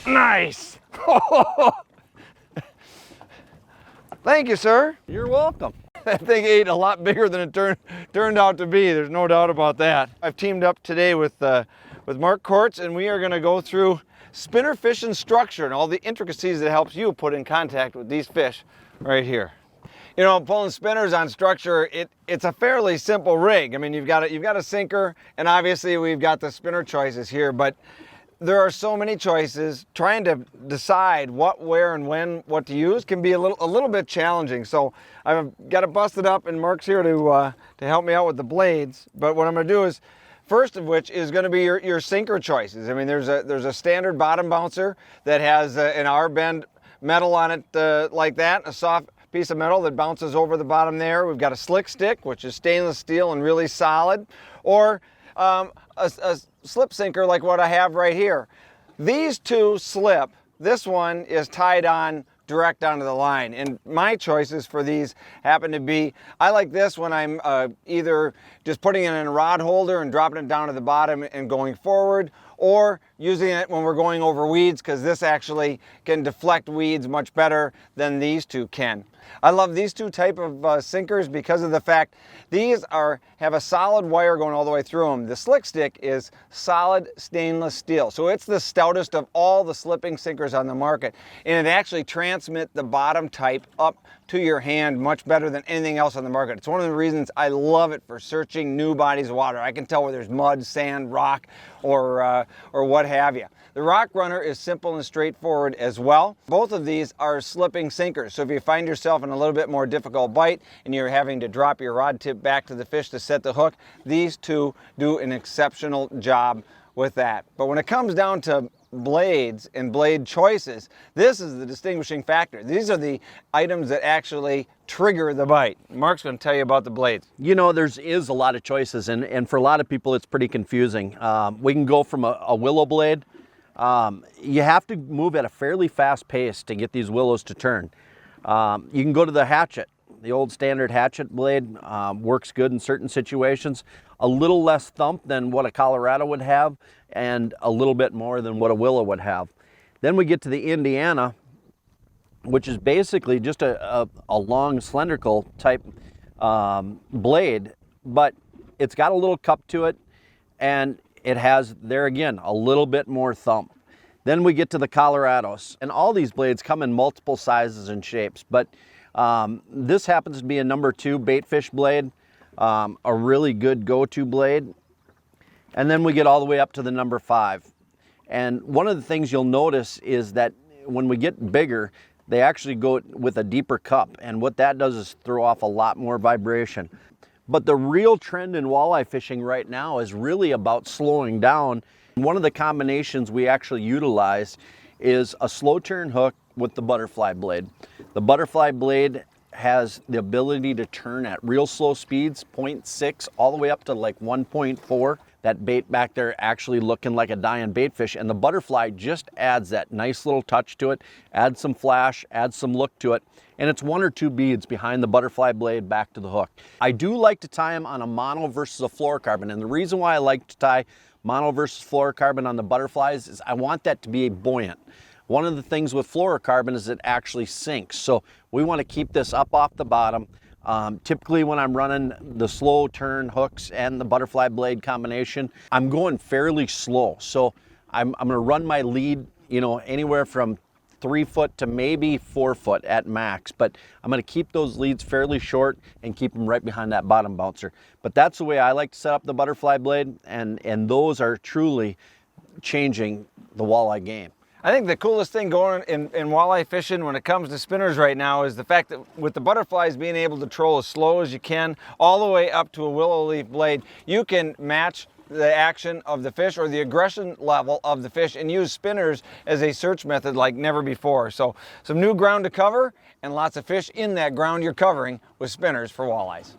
Nice. Thank you, sir. You're welcome. That thing ate a lot bigger than it turned out to be. There's no doubt about that. I've teamed up today with Mark Kortz, and we are going to go through spinner fishing structure and all the intricacies that helps you put in contact with these fish right here. You know, pulling spinners on structure, it's a fairly simple rig. I mean, you've got a sinker, and obviously we've got the spinner choices here, but there are so many choices. Trying to decide what, where, and when, what to use can be a little bit challenging. So I've got it busted up, and Mark's here to help me out with the blades. But what I'm going to do is, first of which is going to be your sinker choices. I mean, there's a standard bottom bouncer that has an R-bend metal on it like that, a soft piece of metal that bounces over the bottom there. We've got a slick stick, which is stainless steel and really solid, or a slip sinker like what I have right here. These two slip. This one is tied on direct onto the line, and my choices for these happen to be, I like this when I'm either just putting it in a rod holder and dropping it down to the bottom and going forward, or using it when we're going over weeds, because this actually can deflect weeds much better than these two can. I love these two type of sinkers because of the fact these have a solid wire going all the way through them. The slick stick is solid stainless steel, so it's the stoutest of all the slipping sinkers on the market, and it actually transmits the bottom type up to your hand much better than anything else on the market. It's one of the reasons I love it for searching new bodies of water. I can tell where there's mud, sand, rock, or what have you. The Rock Runner is simple and straightforward as well. Both of these are slipping sinkers, so if you find yourself in a little bit more difficult bite and you're having to drop your rod tip back to the fish to set the hook, these two do an exceptional job with that. But when it comes down to blades and blade choices, this is the distinguishing factor. These are the items that actually trigger the bite. Mark's going to tell you about the blades. You know, is a lot of choices, and for a lot of people it's pretty confusing. We can go from a willow blade. You have to move at a fairly fast pace to get these willows to turn. You can go to the hatchet. The old standard hatchet blade works good in certain situations. A little less thump than what a Colorado would have, and a little bit more than what a willow would have. Then we get to the Indiana, which is basically just a long cylindrical type blade, but it's got a little cup to it, and it has, there again, a little bit more thump. Then we get to the Colorados, and all these blades come in multiple sizes and shapes, but this happens to be a number 2 baitfish blade, a really good go-to blade. And then we get all the way up to the number 5. And one of the things you'll notice is that when we get bigger, they actually go with a deeper cup, and what that does is throw off a lot more vibration. But the real trend in walleye fishing right now is really about slowing down. One of the combinations we actually utilize is a slow turn hook with the butterfly blade. The butterfly blade has the ability to turn at real slow speeds, 0.6 all the way up to like 1.4. That bait back there actually looking like a dying baitfish, and the butterfly just adds that nice little touch to it, adds some flash, adds some look to it, and it's 1 or 2 beads behind the butterfly blade back to the hook. I do like to tie them on a mono versus a fluorocarbon, and the reason why I like to tie mono versus fluorocarbon on the butterflies is I want that to be buoyant. One of the things with fluorocarbon is it actually sinks, so we want to keep this up off the bottom. Typically when I'm running the slow turn hooks and the butterfly blade combination, I'm going fairly slow. So I'm going to run my lead, you know, anywhere from 3 foot to maybe 4 foot at max, but I'm going to keep those leads fairly short and keep them right behind that bottom bouncer. But that's the way I like to set up the butterfly blade, and those are truly changing the walleye game. I think the coolest thing going in walleye fishing when it comes to spinners right now is the fact that with the butterflies being able to troll as slow as you can, all the way up to a willow leaf blade, you can match the action of the fish or the aggression level of the fish and use spinners as a search method like never before. So some new ground to cover and lots of fish in that ground you're covering with spinners for walleyes.